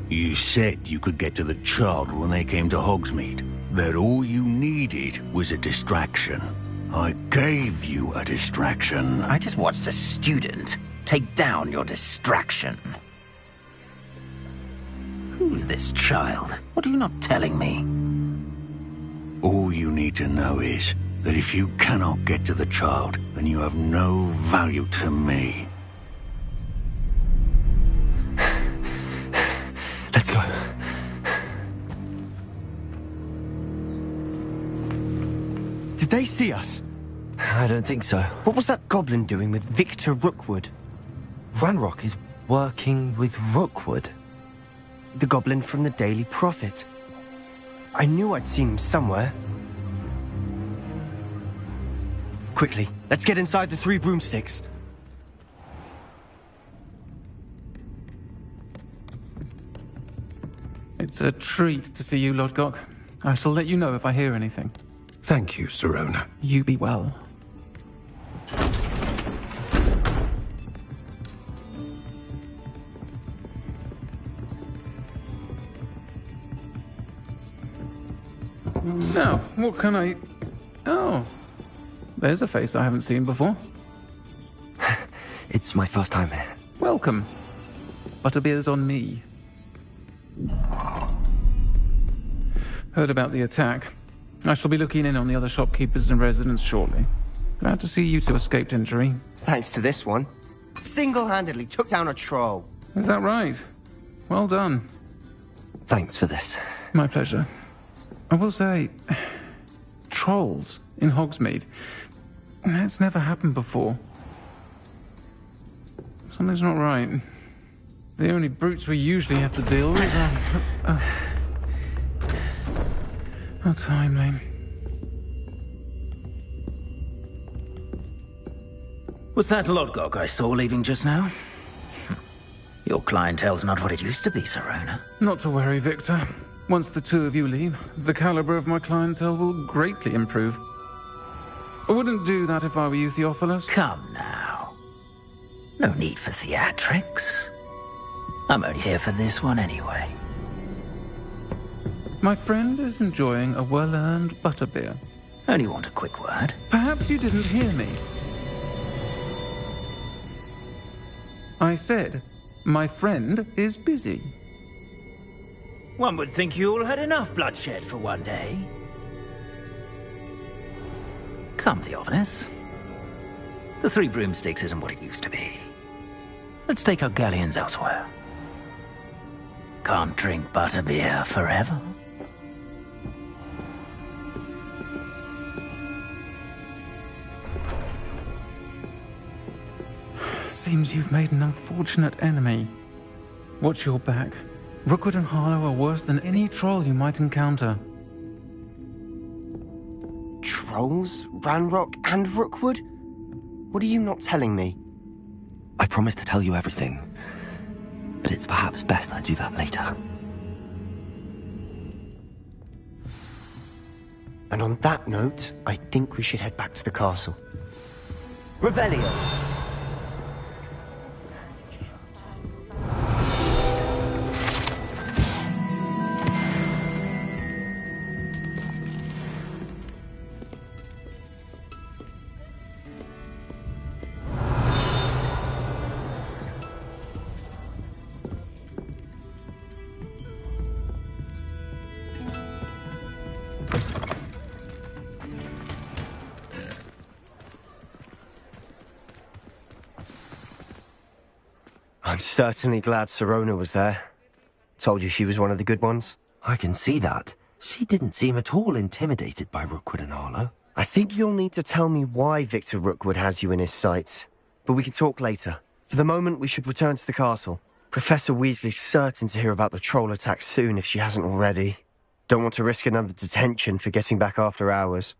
You said you could get to the child when they came to Hogsmeade. That all you needed was a distraction. I gave you a distraction. I just watched a student take down your distraction. Who's this child? What are you not telling me? All you need to know is that if you cannot get to the child, then you have no value to me. Let's go. Did they see us? I don't think so. What was that goblin doing with Victor Rookwood? Ranrock is working with Rookwood. The goblin from the Daily Prophet. I knew I'd seen him somewhere. Quickly, let's get inside the 3 broomsticks. It's a treat to see you, Lodgok. I shall let you know if I hear anything. Thank you, Sirona. You be well. Now, what can I... Oh, there's a face I haven't seen before. It's my first time here. Welcome. Butterbeer's on me. Heard about the attack. I shall be looking in on the other shopkeepers and residents shortly. Glad to see you two escaped injury. Thanks to this one. Single-handedly took down a troll. Is that right? Well done. Thanks for this. My pleasure. I will say, trolls in Hogsmeade. That's never happened before. Something's not right. The only brutes we usually have to deal with are... How timely. Was that Lodgok I saw leaving just now? Your clientele's not what it used to be, Sirona. Not to worry, Victor. Once the 2 of you leave, the caliber of my clientele will greatly improve. I wouldn't do that if I were you, Theophilus. Come now. No need for theatrics. I'm only here for this one anyway. My friend is enjoying a well-earned butterbeer. Only want a quick word. Perhaps you didn't hear me. I said, my friend is busy. One would think you all had enough bloodshed for one day. Come, Theophilus. The 3 broomsticks isn't what it used to be. Let's take our galleons elsewhere. Can't drink butterbeer forever. Seems you've made an unfortunate enemy. Watch your back. Rookwood and Harlow are worse than any troll you might encounter. Trolls? Ranrock and Rookwood? What are you not telling me? I promised to tell you everything, but it's perhaps best I do that later. And on that note, I think we should head back to the castle. Revelio. I'm certainly glad Sirona was there. Told you she was one of the good ones. I can see that. She didn't seem at all intimidated by Rookwood and Harlow. I think you'll need to tell me why Victor Rookwood has you in his sights. But we can talk later. For the moment, we should return to the castle. Professor Weasley's certain to hear about the troll attack soon if she hasn't already. Don't want to risk another detention for getting back after hours.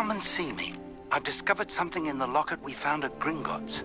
Come and see me. I've discovered something in the locket we found at Gringotts.